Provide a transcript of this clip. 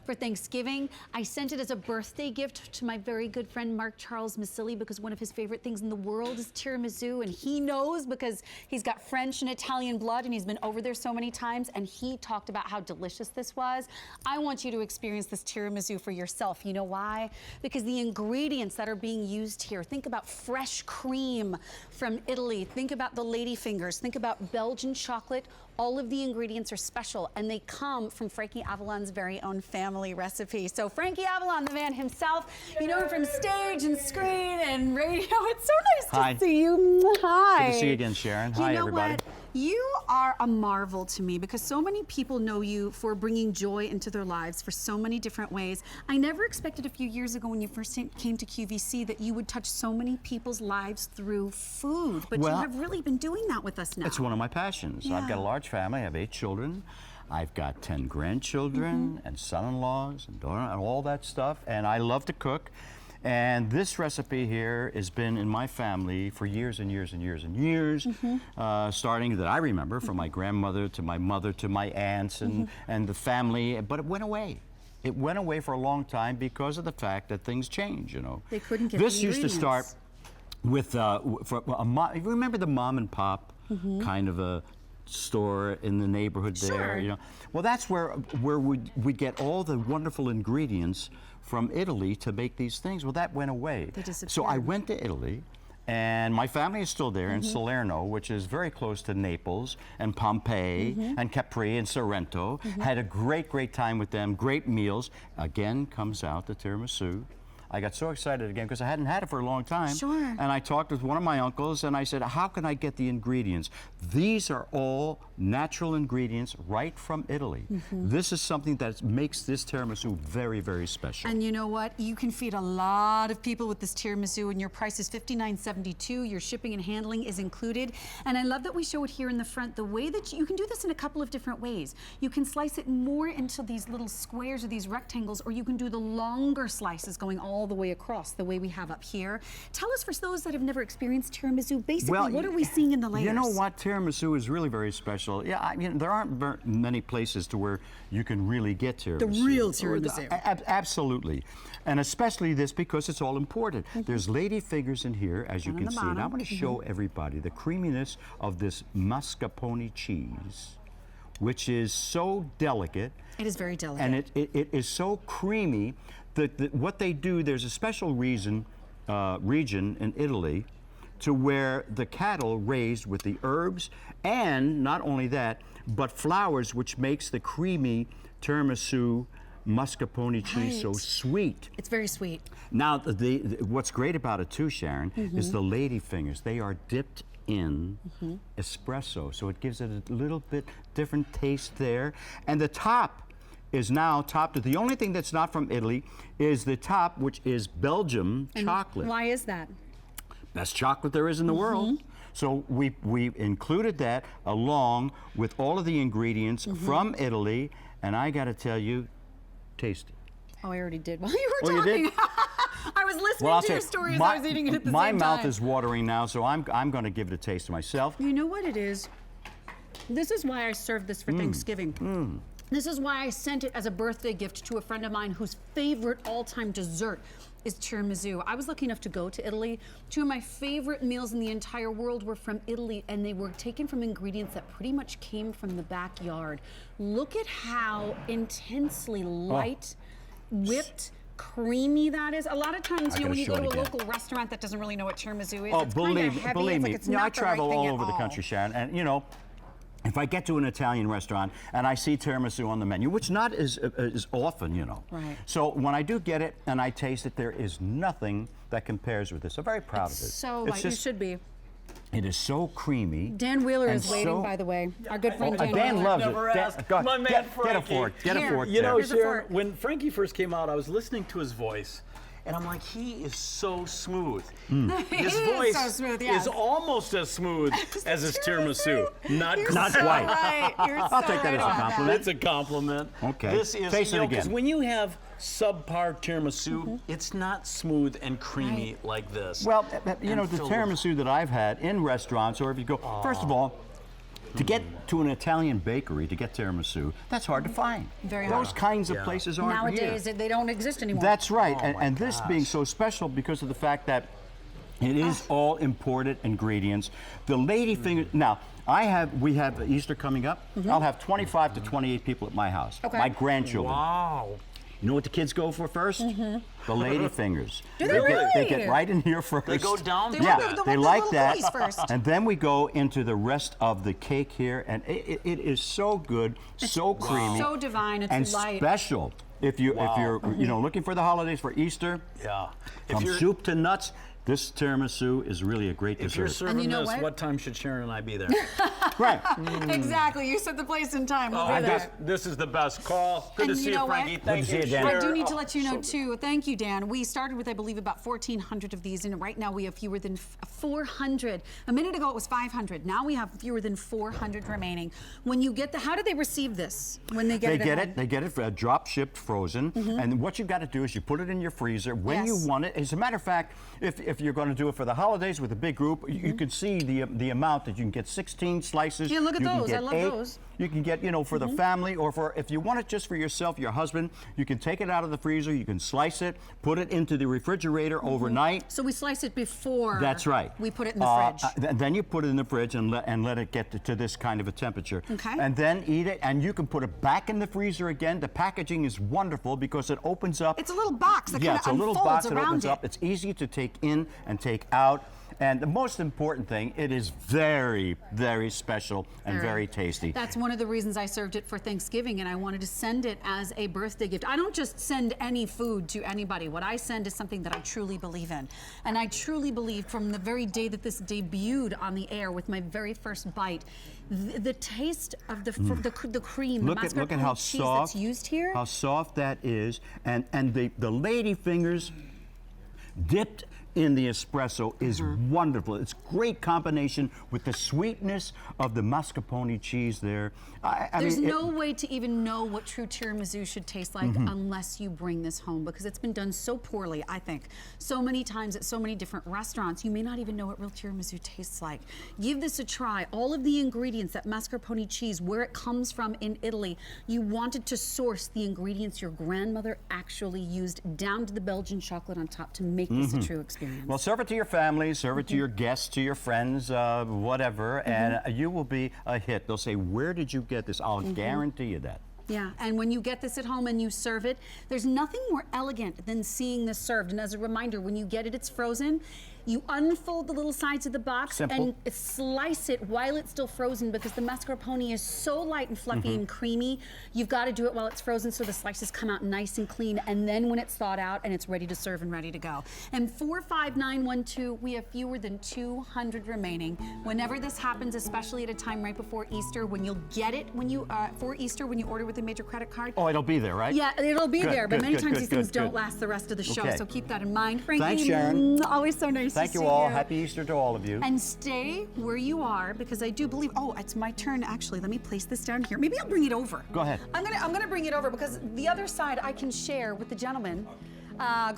for Thanksgiving. I sent it as a birthday gift to my very good friend Mark Charles Masilli because one of his favorite things in the world is tiramisu, and he knows because he's got French and Italian blood and he's been over there so many times, and he talked about how delicious this was. I want you to experience this tiramisu for yourself. You know why? Because the ingredients that are being used here, think about fresh cream from Italy, think about the ladyfingers, think about Belgian chocolate. All of the ingredients are special, and they come from Frankie Avalon's very own family recipe. So Frankie Avalon, the man himself, you know him from stage and screen and radio. It's so nice to see you. Hi. Good to see you again, Sharon. Hi, everybody. What? You are a marvel to me because so many people know you for bringing joy into their lives for so many different ways. I never expected a few years ago when you first came to QVC that you would touch so many people's lives through food, but you have really been doing that with us now. It's one of my passions. Yeah. I've got a large family. I have 8 children. I've got 10 grandchildren and son-in-laws and daughter and all that stuff, and I love to cook. And this recipe here has been in my family for years and years and years and years, starting that I remember from my grandmother to my mother to my aunts and the family, but it went away. It went away for a long time because of the fact that things change, you know. They couldn't get this the used to start with, you remember the mom and pop kind of a store in the neighborhood there, you know. Well, that's where we'd get all the wonderful ingredients from Italy to make these things. Well, that went away. So I went to Italy, and my family is still there in Salerno, which is very close to Naples and Pompeii and Capri and Sorrento. Had a great, great time with them, great meals. Again comes out the tiramisu. I got so excited again because I hadn't had it for a long time. And I talked with one of my uncles and I said, how can I get the ingredients? These are all natural ingredients right from Italy. This is something that makes this tiramisu very, very special. And you know what? You can feed a lot of people with this tiramisu, and your price is $59.72. Your shipping and handling is included. And I love that we show it here in the front. The way that you can do this in a couple of different ways. You can slice it more into these little squares or these rectangles, or you can do the longer slices going all the way across, the way we have up here. Tell us, for those that have never experienced tiramisu, basically, what are we seeing in the layers? You know what? Tiramisu is really very special. Yeah, I mean, there aren't many places to where you can really get tiramisu. The real tiramisu. Absolutely. And especially this because it's all imported. There's lady fingers in here, as you can see. And I'm going to show everybody the creaminess of this mascarpone cheese, which is so delicate. It is very delicate. And it is so creamy that what they do, there's a special region in Italy to where the cattle raised with the herbs, and not only that, but flowers, which makes the creamy tiramisu mascarpone cheese so sweet. It's very sweet. Now, what's great about it too, Sharon, is the lady fingers. They are dipped in espresso, so it gives it a little bit different taste there. And the top is now topped with, the only thing that's not from Italy is the top, which is Belgium chocolate. Why is that? Best chocolate there is in the world. So we included that along with all of the ingredients from Italy, and I got to tell you, tasty. Oh, I already did while you were talking. You did? I was listening to your story as I was eating it at the same time. My mouth is watering now, so I'm going to give it a taste to myself. You know what it is? This is why I served this for Thanksgiving. This is why I sent it as a birthday gift to a friend of mine whose favorite all-time dessert is tiramisu. I was lucky enough to go to Italy. 2 of my favorite meals in the entire world were from Italy, and they were taken from ingredients that pretty much came from the backyard. Look at how intensely light, whipped, creamy that is. A lot of times, you know, when you go to a local restaurant that doesn't really know what tiramisu is, Oh, it's believe heavy. me. It's not I travel all over the country, Sharon, and you know, if I get to an Italian restaurant and I see tiramisu on the menu, which not is often, you know. So when I do get it and I taste it, there is nothing that compares with this. I'm very proud of it. So light, you should be. It is so creamy. Dan Wheeler is waiting, by the way. Our good friend Dan Wheeler. Dan loves it. My man Frankie. Get a fork. Get a fork. You know, Sharon, when Frankie first came out, I was listening to his voice. And I'm like, he is so smooth. His voice so smooth, is almost as smooth as his tiramisu. Not quite. Right. I'll take that as a compliment. It's a compliment. Okay. This is, taste it again. Because when you have subpar tiramisu, it's not smooth and creamy like this. Well, you know, the tiramisu that I've had in restaurants, or if you go, first of all, To get to an Italian bakery to get tiramisu, that's hard to find. Very Those hard. kinds of places aren't Nowadays, here. they don't exist anymore. That's right, Oh, my and this being so special because of the fact that it is all imported ingredients. The lady finger. Now, we have Easter coming up. I'll have 25 to 28 people at my house. Okay. My grandchildren. Wow. You know what the kids go for first? The lady fingers. Do they really? They get right in here first. They go down. They Yeah, want the they little like that. cookies first. And then we go into the rest of the cake here, and it is so good, so creamy, so divine. It's and light. special. If you're looking for the holidays for Easter, Yeah. from soup to nuts, this tiramisu is really a great If you're dessert. serving you know this, what? what time should Sharon and I be there? Right. Exactly. You set the place and time. We'll be there. This is the best call. Good And to you see know you, Frankie. what? Thank Good to you. see you, Dan. I do need to Oh, let you know so too. Thank you, Dan. We started with, I believe, about 1,400 of these, and right now we have fewer than 400. A minute ago it was 500. Now we have fewer than 400 remaining. When you get how do they receive this when they get it? They get it drop shipped frozen, and what you got to do is you put it in your freezer when you Yes. want it. As a matter of fact, if you're going to do it for the holidays with a big group, you can see the amount that you can get 16 slices. Yeah, look at you can those. get I love 8. those. You can get, for the family, or for if you want it just for yourself, your husband, you can take it out of the freezer, you can slice it, put it into the refrigerator overnight. So we slice it before. That's right. We put it in the fridge. Then you put it in the fridge and let it get to this kind of a temperature. Okay. And then eat it, and you can put it back in the freezer again. The packaging is wonderful because it opens up. It's a little box that Yeah, kind it's of a little unfolds box that around opens it. up. It's easy to take in and take out. And the most important thing, it is very, very special and very tasty. That's one of the reasons I served it for Thanksgiving, and I wanted to send it as a birthday gift. I don't just send any food to anybody. What I send is something that I truly believe in. And I truly believe from the very day that this debuted on the air with my very first bite, the taste of the cream, the Look at mascarpone how cheese soft, that's used here. how soft that is, and the lady fingers dipped in the espresso is wonderful. It's a great combination with the sweetness of the mascarpone cheese there. There's no way to even know what true tiramisu should taste like unless you bring this home, because it's been done so poorly, I think, so many times at so many different restaurants. You may not even know what real tiramisu tastes like. Give this a try. All of the ingredients, that mascarpone cheese, where it comes from in Italy, you wanted to source the ingredients your grandmother actually used, down to the Belgian chocolate on top, to make this a true experience. Well, serve it to your family, serve it to your guests, to your friends, whatever, and you will be a hit. They'll say, "Where did you get this?" I'll guarantee you that. Yeah, and when you get this at home and you serve it, there's nothing more elegant than seeing this served. And as a reminder, when you get it, it's frozen. You unfold the little sides of the box Simple. and slice it while it's still frozen, because the mascarpone is so light and fluffy and creamy. You've got to do it while it's frozen so the slices come out nice and clean, and then when it's thawed out and it's ready to serve and ready to go. And 45912, we have fewer than 200 remaining. Whenever this happens, especially at a time right before Easter, when you'll get it when you for Easter when you order with a major credit card. Oh, it'll be there, right? Yeah, it'll be Good, there, but good, many good, times good, these things good, don't good. last the rest of the show, Okay. so keep that in mind. Frankie, Thanks, Sharon. always so nice Thank to you see all. you. Happy Easter to all of you. And stay where you are, because I do believe, oh, it's my turn actually. Let me place this down here. Maybe I'll bring it over. Go ahead. I'm gonna bring it over, because the other side I can share with the gentleman, Greg